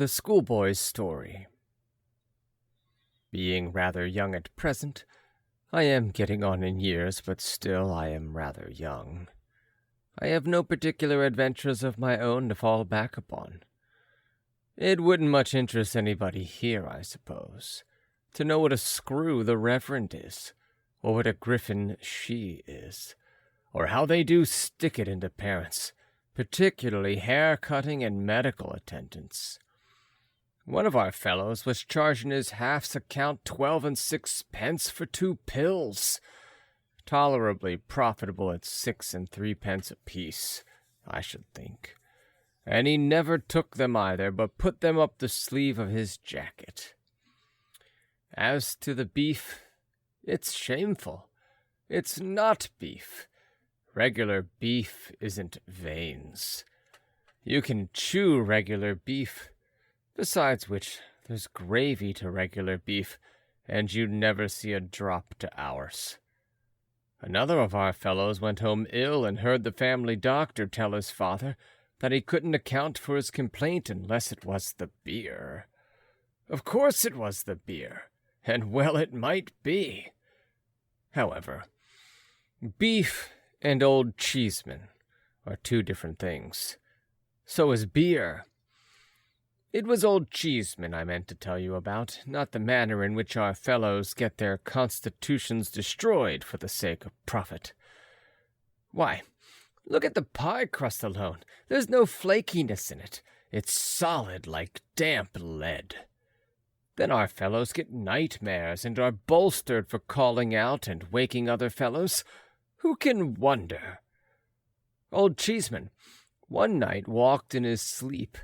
The Schoolboy's Story. Being rather young at present, I am getting on in years, but still I am rather young. I have no particular adventures of my own to fall back upon. It wouldn't much interest anybody here, I suppose, to know what a screw the Reverend is, or what a griffin she is, or how they do stick it into parents, particularly hair-cutting and medical attendants. One of our fellows was charging his half's account 12 6 for 2 pills. Tolerably profitable at 6 3 apiece, I should think. And he never took them either, but put them up the sleeve of his jacket. As to the beef, it's shameful. It's not beef. Regular beef isn't veins. You can chew regular beef. Besides which, there's gravy to regular beef, and you never see a drop to ours. Another of our fellows went home ill and heard the family doctor tell his father that he couldn't account for his complaint unless it was the beer. Of course it was the beer, and well it might be. However, beef and Old Cheeseman are 2 different things. So is beer. It was Old Cheeseman I meant to tell you about, not the manner in which our fellows get their constitutions destroyed for the sake of profit. Why, look at the pie crust alone. There's no flakiness in it. It's solid like damp lead. Then our fellows get nightmares and are bolstered for calling out and waking other fellows. Who can wonder? Old Cheeseman one night walked in his sleep,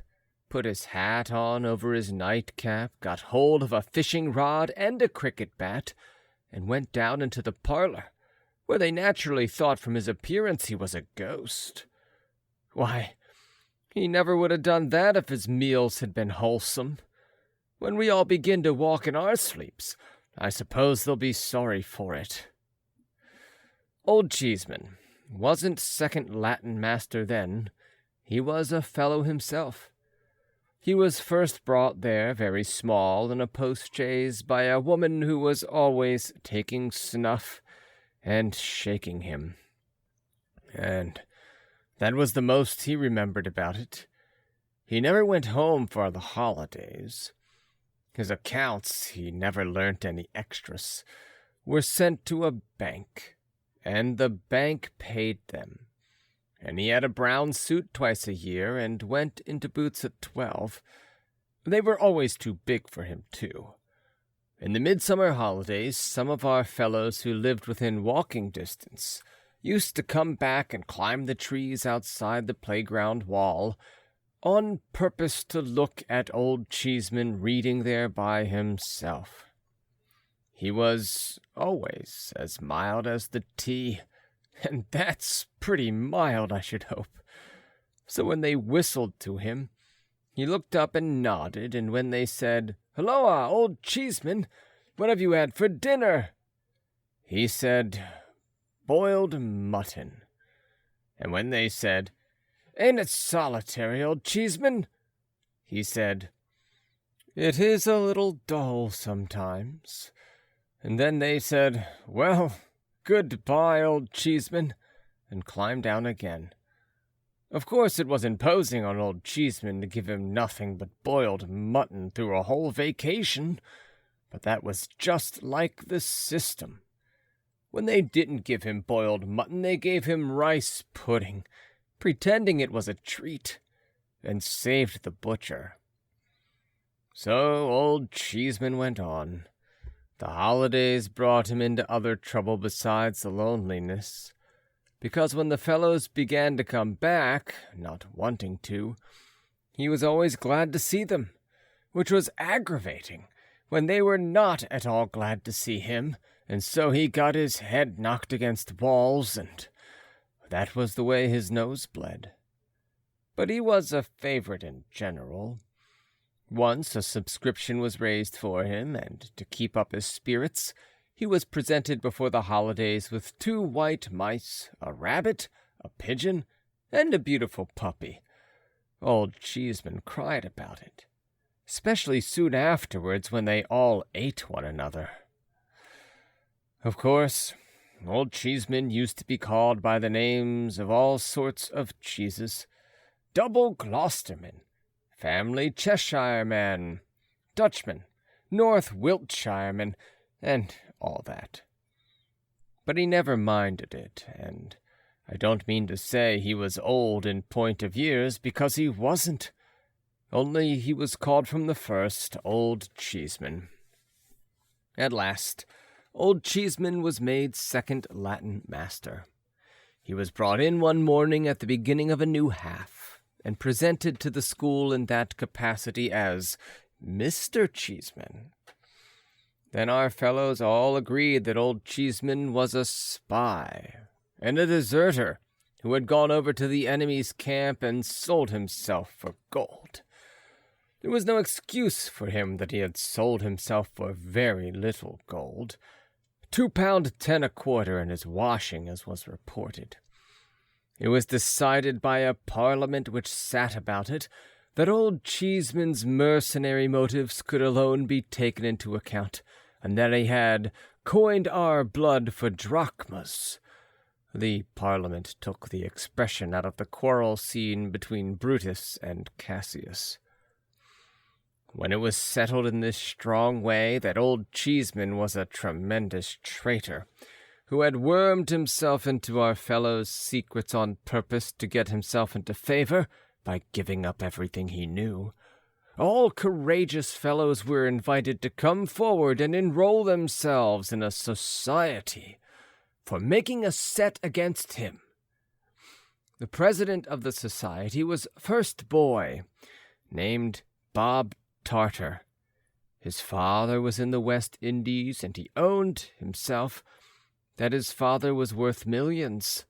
put his hat on over his nightcap, got hold of a fishing rod and a cricket bat, and went down into the parlor, where they naturally thought from his appearance he was a ghost. Why, he never would have done that if his meals had been wholesome. When we all begin to walk in our sleeps, I suppose they'll be sorry for it. Old Cheeseman wasn't second Latin master then. He was a fellow himself. He was first brought there very small in a post-chaise by a woman who was always taking snuff and shaking him. And that was the most he remembered about it. He never went home for the holidays. His accounts, he never learnt any extras, were sent to a bank, and the bank paid them. And he had a brown suit twice a year, and went into boots at 12. They were always too big for him, too. In the midsummer holidays, some of our fellows who lived within walking distance used to come back and climb the trees outside the playground wall, on purpose to look at Old Cheeseman reading there by himself. He was always as mild as the tea, and that's pretty mild, I should hope. So when they whistled to him, he looked up and nodded, and when they said, "Hulloa, Old Cheeseman, what have you had for dinner?" he said, "Boiled mutton." And when they said, "Ain't it solitary, Old Cheeseman?" he said, "It is a little dull sometimes." And then they said, "Well, good-bye, Old Cheeseman," and climbed down again. Of course it was imposing on Old Cheeseman to give him nothing but boiled mutton through a whole vacation, but that was just like the system. When they didn't give him boiled mutton, they gave him rice pudding, pretending it was a treat, and saved the butcher. So Old Cheeseman went on. The holidays brought him into other trouble besides the loneliness, because when the fellows began to come back, not wanting to, he was always glad to see them, which was aggravating when they were not at all glad to see him, and so he got his head knocked against walls, and that was the way his nose bled. But he was a favorite in general. Once a subscription was raised for him, and to keep up his spirits, he was presented before the holidays with 2 white mice, a rabbit, a pigeon, and a beautiful puppy. Old Cheeseman cried about it. especially soon afterwards when they all ate one another. Of course, Old Cheeseman used to be called by the names of all sorts of cheeses: Double Gloucesterman, Family Cheshireman, Dutchman, North Wiltshireman, and all that. But he never minded it, and I don't mean to say he was old in point of years, because he wasn't. Only he was called from the first Old Cheeseman. At last, Old Cheeseman was made second Latin master. He was brought in one morning at the beginning of a new half, and presented to the school in that capacity as Mr. Cheeseman. Then our fellows all agreed that Old Cheeseman was a spy and a deserter who had gone over to the enemy's camp and sold himself for gold. There was no excuse for him that he had sold himself for very little gold, £2.10 a quarter in his washing, as was reported. It was decided by a parliament which sat about it that Old Cheeseman's mercenary motives could alone be taken into account, and that he had coined our blood for drachmas. The parliament took the expression out of the quarrel scene between Brutus and Cassius. When it was settled in this strong way that Old Cheeseman was a tremendous traitor, who had wormed himself into our fellows' secrets on purpose to get himself into favor by giving up everything he knew, all courageous fellows were invited to come forward and enroll themselves in a society for making a set against him. The president of the society was first boy, named Bob Tarter. His father was in the West Indies, and he owned, himself, that his father was worth millions.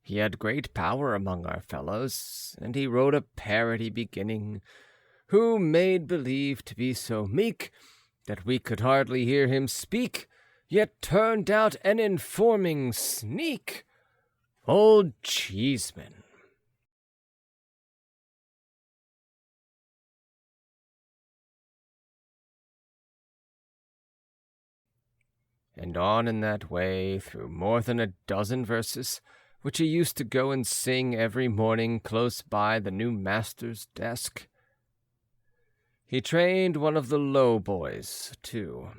He had great power among our fellows, and he wrote a parody beginning, "Who made believe to be so meek that we could hardly hear him speak, yet turned out an informing sneak, Old Cheeseman." And on in that way through more than a dozen verses, which he used to go and sing every morning close by the new master's desk. He trained one of the low boys, too,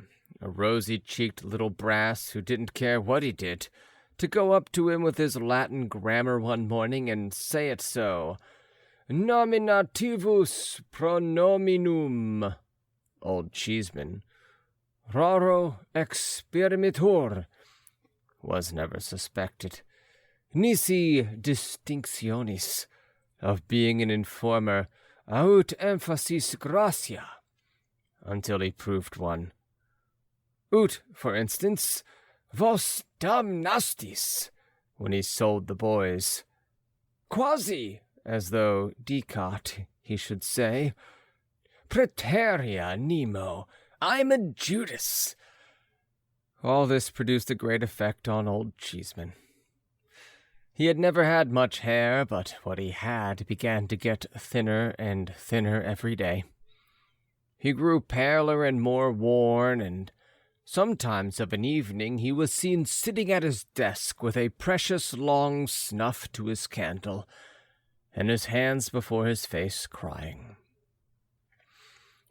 a rosy-cheeked little brass who didn't care what he did, to go up to him with his Latin grammar one morning and say it so. "Nominativus pronominum." Old Cheeseman, raro experimentor, was never suspected, nisi distinctionis, of being an informer aut emphasis gratia, until he proved one. Ut, for instance, vos damnastis, when he sold the boys. Quasi, as though dicat, he should say, praeterea nemo, I'm a Judas. All this produced a great effect on Old Cheeseman. He had never had much hair, but what he had began to get thinner and thinner every day. He grew paler and more worn, and sometimes of an evening he was seen sitting at his desk with a precious long snuff to his candle, and his hands before his face, crying.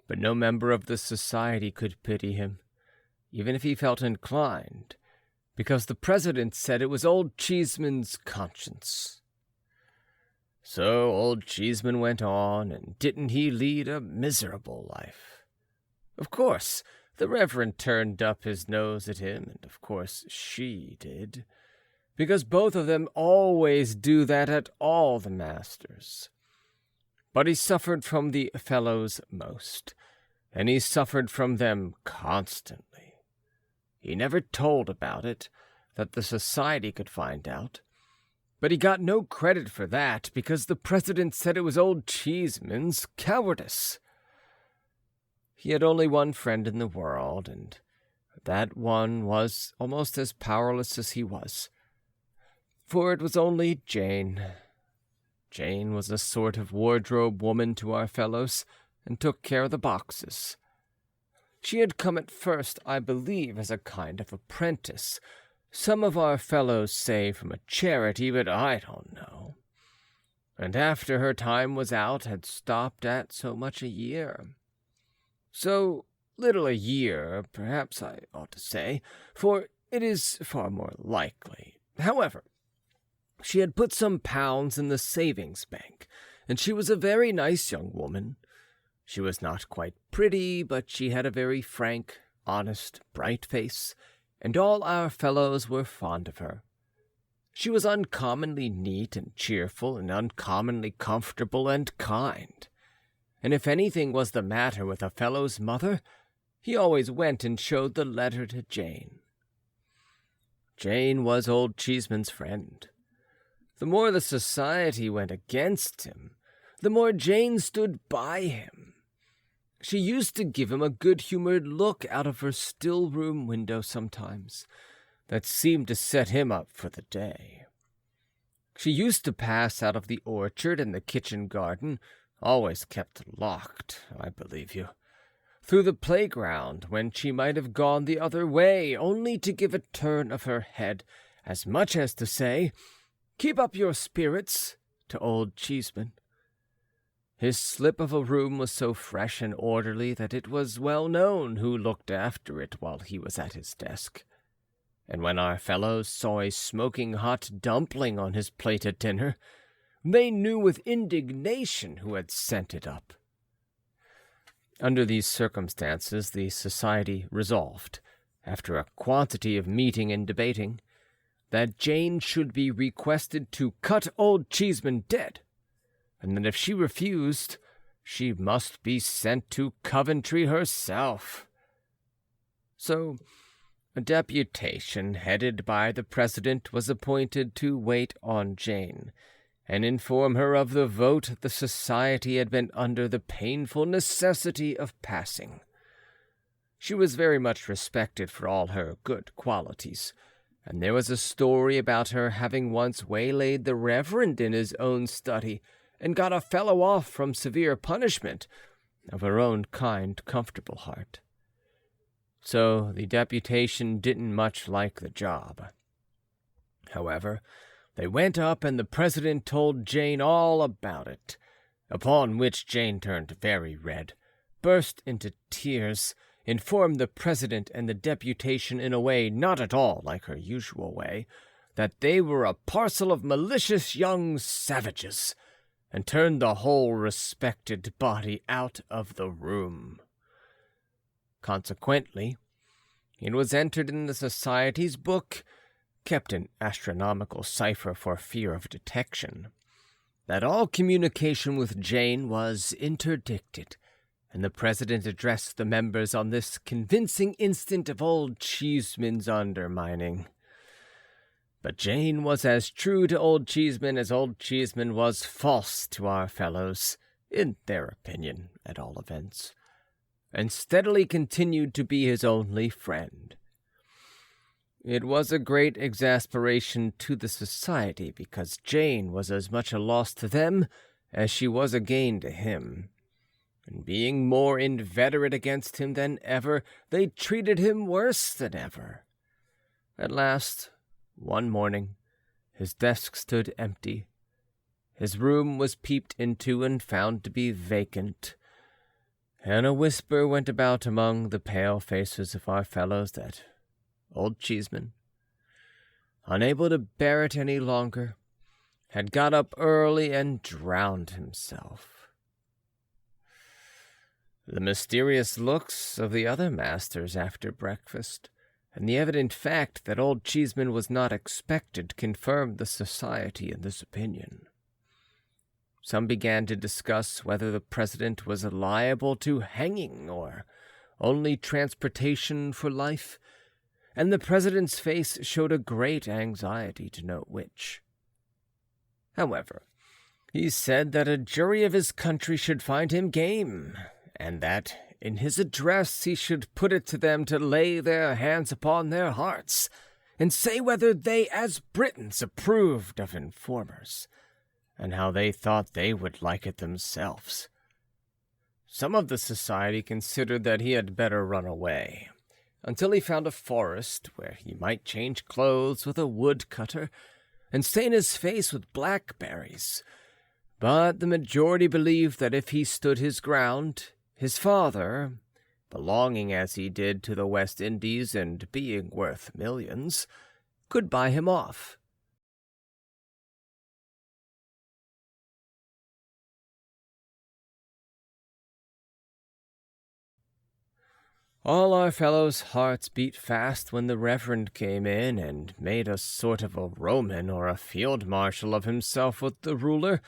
But no member of the society could pity him, even if he felt inclined, because the president said it was Old Cheeseman's conscience. So Old Cheeseman went on, and didn't he lead a miserable life? Of course, the Reverend turned up his nose at him, and of course she did, because both of them always do that at all the masters. But he suffered from the fellows most, and he suffered from them constantly. He never told about it, that the society could find out, but he got no credit for that, because the president said it was Old Cheeseman's cowardice. He had only one friend in the world, and that one was almost as powerless as he was, for it was only Jane. Jane was a sort of wardrobe woman to our fellows, and took care of the boxes. She had come at first, I believe, as a kind of apprentice. Some of our fellows say from a charity, but I don't know. And after her time was out, had stopped at so much a year. So little a year, perhaps I ought to say, for it is far more likely. However, she had put some pounds in the savings bank, and she was a very nice young woman. She was not quite pretty, but she had a very frank, honest, bright face, and all our fellows were fond of her. She was uncommonly neat and cheerful, and uncommonly comfortable and kind. And if anything was the matter with a fellow's mother, he always went and showed the letter to Jane. Jane was old Cheeseman's friend. The more the society went against him, the more Jane stood by him. She used to give him a good-humored look out of her still-room window sometimes, that seemed to set him up for the day. She used to pass out of the orchard and the kitchen garden, always kept locked, I believe you, through the playground, when she might have gone the other way, only to give a turn of her head, as much as to say, "Keep up your spirits," to old Cheeseman. His slip of a room was so fresh and orderly that it was well known who looked after it while he was at his desk. And when our fellows saw a smoking hot dumpling on his plate at dinner, they knew with indignation who had sent it up. Under these circumstances, the society resolved, after a quantity of meeting and debating, that Jane should be requested to cut old Cheeseman dead, and that if she refused, she must be sent to Coventry herself. So a deputation headed by the president was appointed to wait on Jane, and inform her of the vote the society had been under the painful necessity of passing. She was very much respected for all her good qualities, and there was a story about her having once waylaid the Reverend in his own study, and got a fellow off from severe punishment, of her own kind, comfortable heart. So the deputation didn't much like the job. However, they went up, and the president told Jane all about it, upon which Jane turned very red, burst into tears, informed the president and the deputation in a way not at all like her usual way, that they were a parcel of malicious young savages, and turned the whole respected body out of the room. Consequently, it was entered in the society's book, kept in astronomical cipher for fear of detection, that all communication with Jane was interdicted, and the president addressed the members on this convincing instance of old Cheeseman's undermining. But Jane was as true to old Cheeseman as old Cheeseman was false to our fellows, in their opinion, at all events, and steadily continued to be his only friend. It was a great exasperation to the society, because Jane was as much a loss to them as she was a gain to him, and being more inveterate against him than ever, they treated him worse than ever. At last, one morning, his desk stood empty. His room was peeped into and found to be vacant, and a whisper went about among the pale faces of our fellows that old Cheeseman, unable to bear it any longer, had got up early and drowned himself. The mysterious looks of the other masters after breakfast, and the evident fact that old Cheeseman was not expected, confirmed the society in this opinion. Some began to discuss whether the president was liable to hanging or only transportation for life, and the president's face showed a great anxiety to know which. However, he said that a jury of his country should find him game, and that in his address he should put it to them to lay their hands upon their hearts, and say whether they as Britons approved of informers, and how they thought they would like it themselves. Some of the society considered that he had better run away, until he found a forest where he might change clothes with a woodcutter and stain his face with blackberries. But the majority believed that if he stood his ground, his father, belonging as he did to the West Indies and being worth millions, could buy him off. All our fellows' hearts beat fast when the Reverend came in and made a sort of a Roman or a field marshal of himself with the ruler,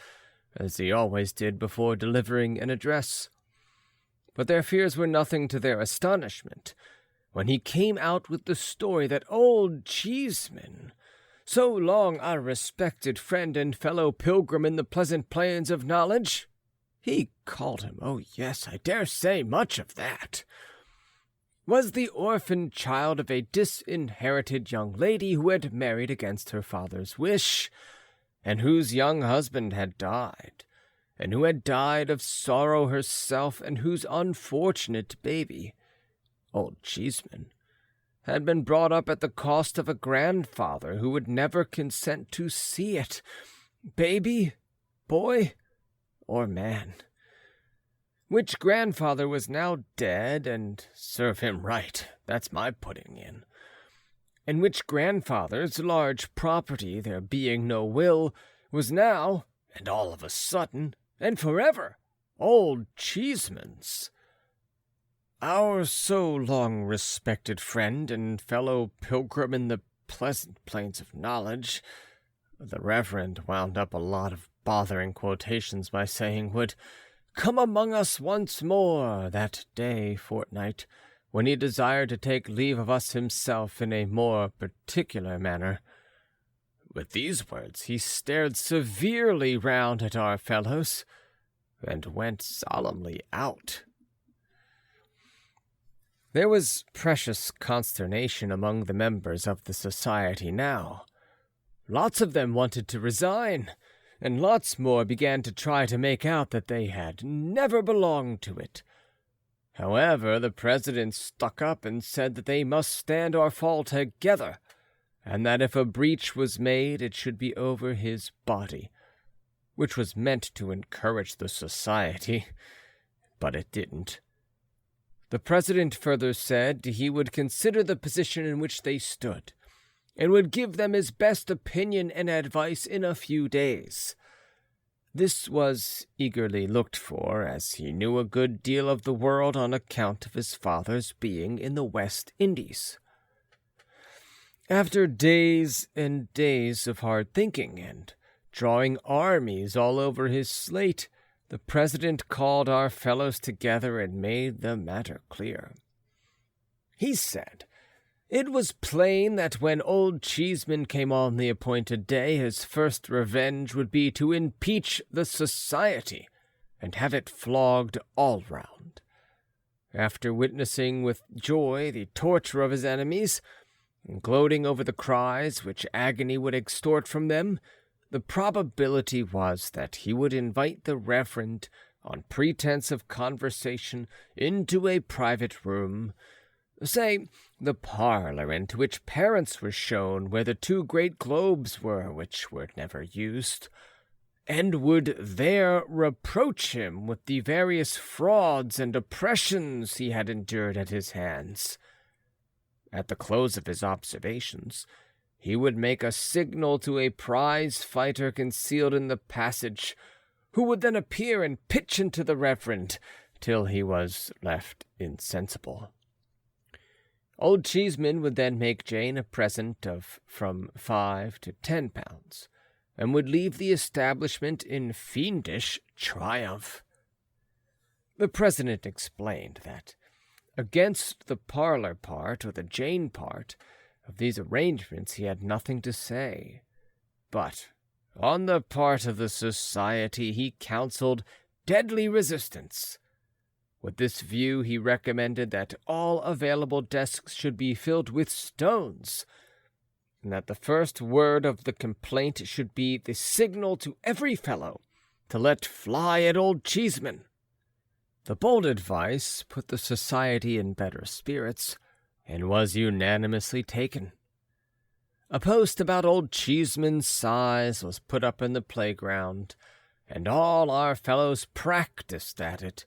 as he always did before delivering an address. But their fears were nothing to their astonishment when he came out with the story that old Cheeseman, so long our respected friend and fellow pilgrim in the pleasant plains of knowledge, he called him, oh yes, I dare say much of that, was the orphan child of a disinherited young lady who had married against her father's wish, and whose young husband had died, and who had died of sorrow herself, and whose unfortunate baby, old Cheeseman, had been brought up at the cost of a grandfather who would never consent to see it, baby, boy, or man, which grandfather was now dead, and serve him right, that's my putting in, and which grandfather's large property, there being no will, was now, and all of a sudden, and forever, old Cheeseman's. Our so long respected friend and fellow pilgrim in the pleasant plains of knowledge, the Reverend wound up a lot of bothering quotations by saying, would come among us once more that day fortnight, when he desired to take leave of us himself in a more particular manner. With these words he stared severely round at our fellows, and went solemnly out. There was precious consternation among the members of the society now. Lots of them wanted to resign, and lots more began to try to make out that they had never belonged to it. However, the president stuck up and said that they must stand or fall together, and that if a breach was made it should be over his body, which was meant to encourage the society, but it didn't. The president further said he would consider the position in which they stood, and would give them his best opinion and advice in a few days. This was eagerly looked for, as he knew a good deal of the world on account of his father's being in the West Indies. After days and days of hard thinking and drawing armies all over his slate, the president called our fellows together and made the matter clear. He said it was plain that when old Cheeseman came on the appointed day, his first revenge would be to impeach the society and have it flogged all round. After witnessing with joy the torture of his enemies, and gloating over the cries which agony would extort from them, the probability was that he would invite the Reverend, on pretense of conversation, into a private room, say, the parlor into which parents were shown where the two great globes were, which were never used, and would there reproach him with the various frauds and oppressions he had endured at his hands. At the close of his observations, he would make a signal to a prize fighter concealed in the passage, who would then appear and pitch into the Reverend till he was left insensible. Old Cheeseman would then make Jane a present of from £5 to £10, and would leave the establishment in fiendish triumph. The president explained that, against the parlor part or the Jane part of these arrangements he had nothing to say, but on the part of the society he counseled deadly resistance. With this view he recommended that all available desks should be filled with stones, and that the first word of the complaint should be the signal to every fellow to let fly at old Cheeseman. The bold advice put the society in better spirits, and was unanimously taken. A post about Old Cheeseman's size was put up in the playground, and all our fellows practiced at it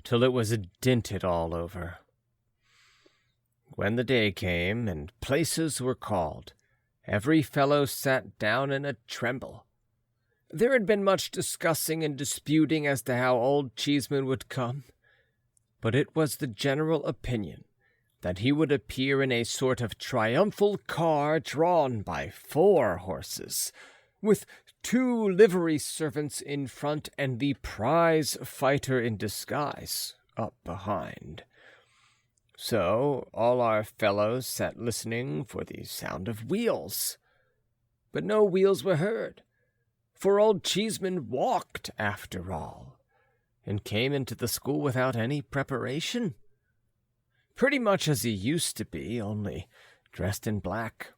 till it was dinted all over. When the day came and places were called, every fellow sat down in a tremble. There had been much discussing and disputing as to how Old Cheeseman would come, but it was the general opinion that he would appear in a sort of triumphal car drawn by 4 horses, with 2 livery servants in front and the prize fighter in disguise up behind. So all our fellows sat listening for the sound of wheels. But no wheels were heard, for Old Cheeseman walked after all, and came into the school without any preparation, pretty much as he used to be, only dressed in black.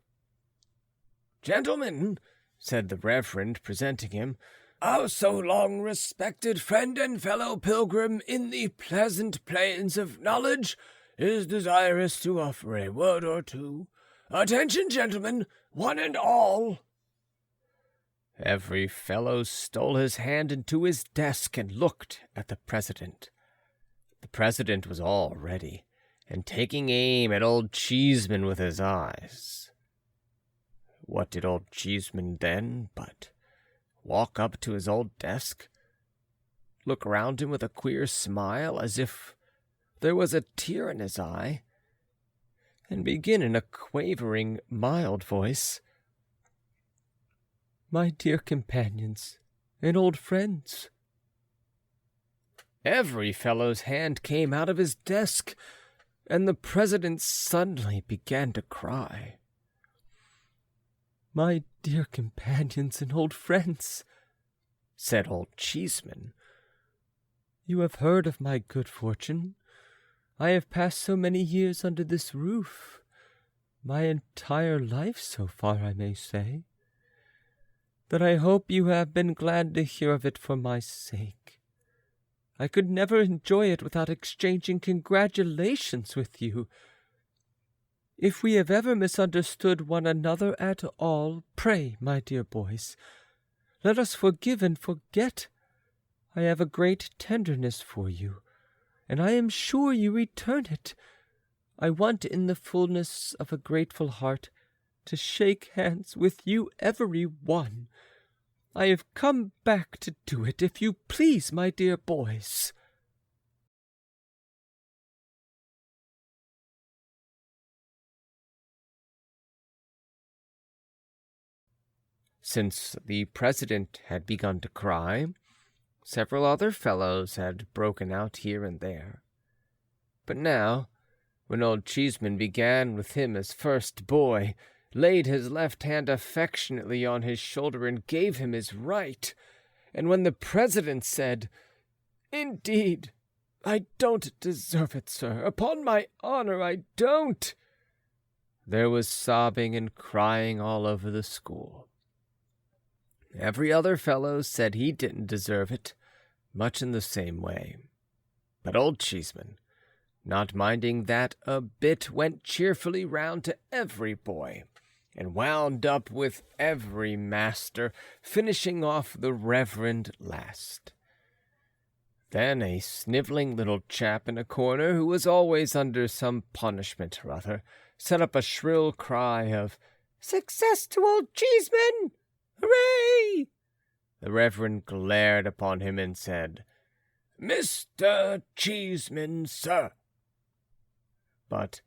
"Gentlemen," said the Reverend, presenting him, "our so long respected friend and fellow pilgrim in the pleasant plains of knowledge is desirous to offer a word or two. Attention, gentlemen, one and all." Every fellow stole his hand into his desk and looked at the president. The president was all ready, and taking aim at Old Cheeseman with his eyes. What did Old Cheeseman then but walk up to his old desk, look round him with a queer smile as if there was a tear in his eye, and begin in a quavering, mild voice, "My dear companions and old friends." Every fellow's hand came out of his desk, and the president suddenly began to cry. "My dear companions and old friends," said Old Cheeseman, "you have heard of my good fortune. I have passed so many years under this roof, my entire life so far, I may say, that I hope you have been glad to hear of it for my sake. I could never enjoy it without exchanging congratulations with you. If we have ever misunderstood one another at all, pray, my dear boys, let us forgive and forget. I have a great tenderness for you, and I am sure you return it. I want in the fullness of a grateful heart to shake hands with you every one. I have come back to do it, if you please, my dear boys." Since the president had begun to cry, several other fellows had broken out here and there. But now, when Old Cheeseman began with him as first boy, laid his left hand affectionately on his shoulder and gave him his right, and when the president said, "Indeed, I don't deserve it, sir. Upon my honor, I don't," there was sobbing and crying all over the school. Every other fellow said he didn't deserve it, much in the same way. But Old Cheeseman, not minding that a bit, went cheerfully round to every boy, and wound up with every master, finishing off the Reverend last. Then a snivelling little chap in a corner, who was always under some punishment or other, set up a shrill cry of "Success to Old Cheeseman! Hooray!" The Reverend glared upon him and said, "Mr. Cheeseman, sir." But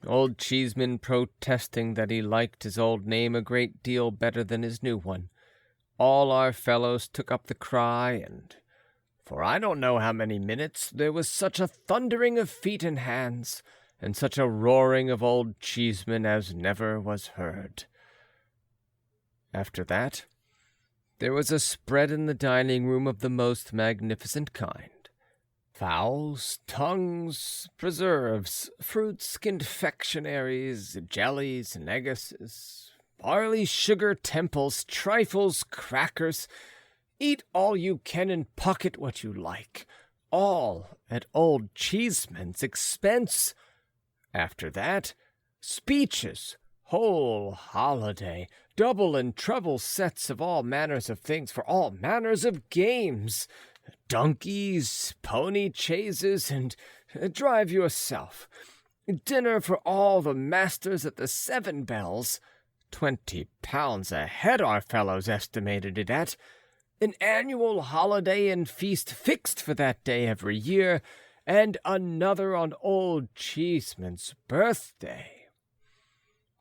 Old Cheeseman, protesting that he liked his old name a great deal better than his new one, all our fellows took up the cry, and for I don't know how many minutes there was such a thundering of feet and hands, and such a roaring of Old Cheeseman as never was heard. After that, there was a spread in the dining-room of the most magnificent kind. Fowls, tongues, preserves, fruits, confectionaries, jellies, neguses, barley sugar temples, trifles, crackers. Eat all you can and pocket what you like. all at Old Cheeseman's expense. After that, speeches, whole holiday, double and treble sets of all manners of things for all manners of games, donkeys, pony chaises, and drive yourself. Dinner for all the masters at the Seven Bells, £20 a head our fellows estimated it at, an annual holiday and feast fixed for that day every year, and another on Old Cheeseman's birthday.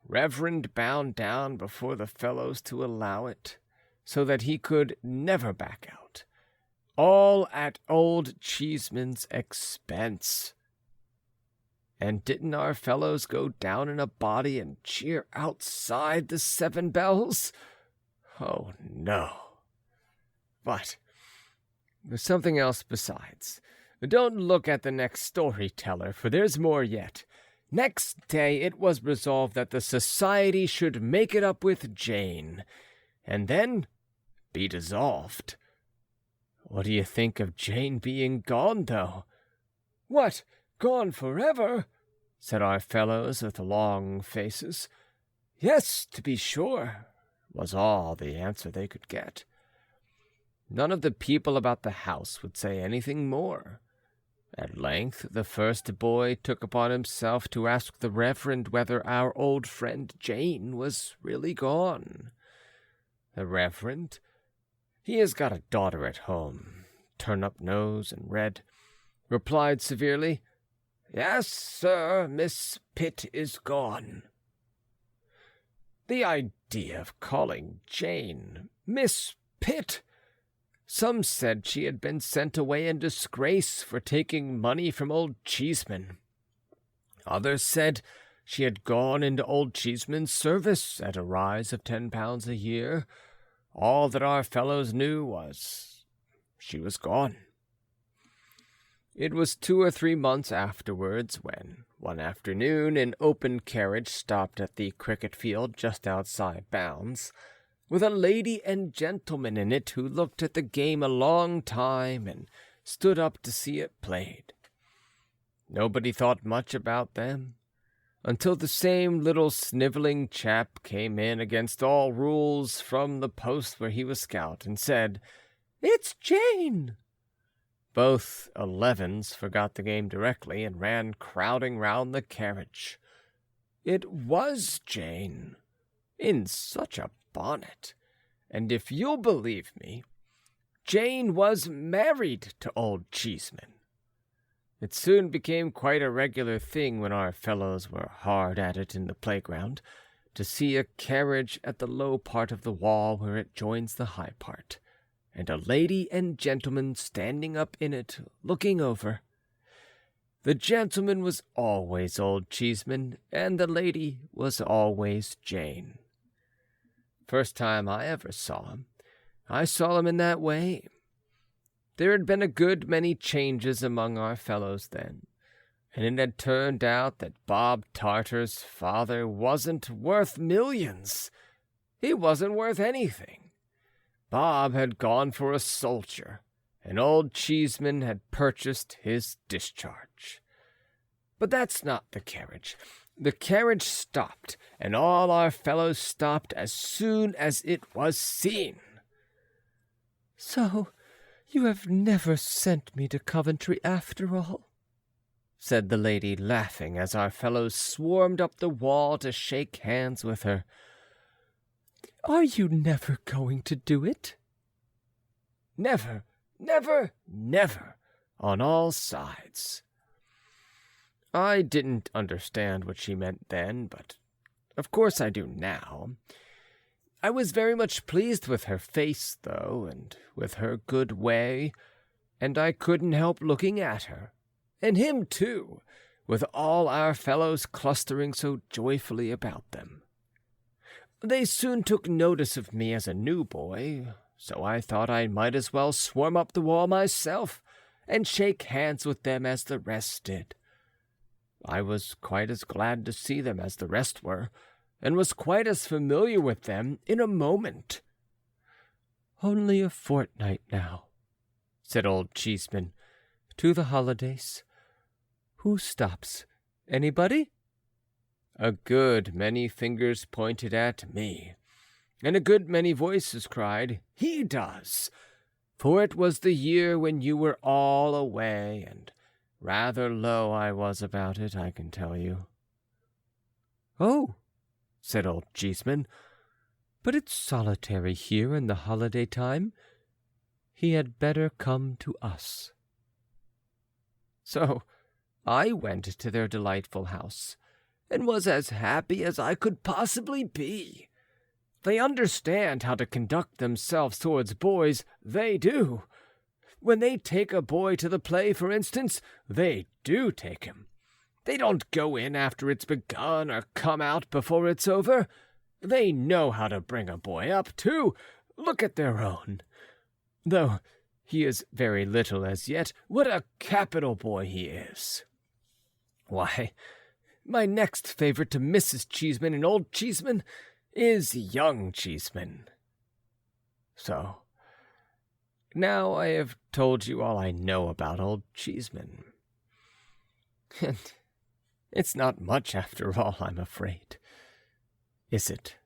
Reverend bound down before the fellows to allow it, so that he could never back out. All at Old Cheeseman's expense. And didn't our fellows go down in a body and cheer outside the Seven Bells? Oh, no. But there's something else besides. Don't look at the next storyteller, for there's more yet. Next day it was resolved that the society should make it up with Jane, and then be dissolved. What do you think of Jane being gone, though? What, gone forever? Said our fellows with long faces. Yes, to be sure, was all the answer they could get. None of the people about the house would say anything more. At length the first boy took upon himself to ask the Reverend whether our old friend Jane was really gone. The Reverend, he has got a daughter at home, turn-up nose and red, replied severely, "Yes, sir, Miss Pitt is gone." The idea of calling Jane Miss Pitt! Some said she had been sent away in disgrace for taking money from Old Cheeseman. Others said she had gone into Old Cheeseman's service at a rise of £10 a year. All that our fellows knew was she was gone. It was 2 or 3 months afterwards when, one afternoon, an open carriage stopped at the cricket field just outside bounds, with a lady and gentleman in it who looked at the game a long time and stood up to see it played. Nobody thought much about them, until the same little snivelling chap came in against all rules from the post where he was scout and said, "It's Jane!" Both 11s forgot the game directly and ran crowding round the carriage. It was Jane, in such a bonnet, and if you'll believe me, Jane was married to Old Cheeseman. It soon became quite a regular thing when our fellows were hard at it in the playground, to see a carriage at the low part of the wall where it joins the high part, and a lady and gentleman standing up in it, looking over. The gentleman was always Old Cheeseman, and the lady was always Jane. First time I ever saw him, I saw him in that way. There had been a good many changes among our fellows then, and it had turned out that Bob Tarter's father wasn't worth millions. He wasn't worth anything. Bob had gone for a soldier, and Old Cheeseman had purchased his discharge. But that's not the carriage. The carriage stopped, and all our fellows stopped as soon as it was seen. "So you have never sent me to Coventry after all?" said the lady, laughing, as our fellows swarmed up the wall to shake hands with her. "Are you never going to do it?" "Never, never, never, on all sides." I didn't understand what she meant then, but of course I do now. I was very much pleased with her face, though, and with her good way, and I couldn't help looking at her, and him too, with all our fellows clustering so joyfully about them. They soon took notice of me as a new boy, so I thought I might as well swarm up the wall myself, and shake hands with them as the rest did. I was quite as glad to see them as the rest were, and was quite as familiar with them in a moment. "Only a fortnight now," said Old Cheeseman, to the holidays. Who stops? Anybody? A good many fingers pointed at me, and a good many voices cried, "He does!" For it was the year when you were all away, and rather low I was about it, I can tell you. "Oh," said old Cheeseman, "but it's solitary here in the holiday time. He had better come to us." So I went to their delightful house, and was as happy as I could possibly be. They understand how to conduct themselves towards boys, they do. When they take a boy to the play, for instance, they do take him. They don't go in after it's begun or come out before it's over. They know how to bring a boy up, too. Look at their own. Though he is very little as yet, what a capital boy he is. Why, my next favorite to Mrs. Cheeseman and old Cheeseman is young Cheeseman. So, now I have told you all I know about old Cheeseman. And it's not much after all, I'm afraid. Is it?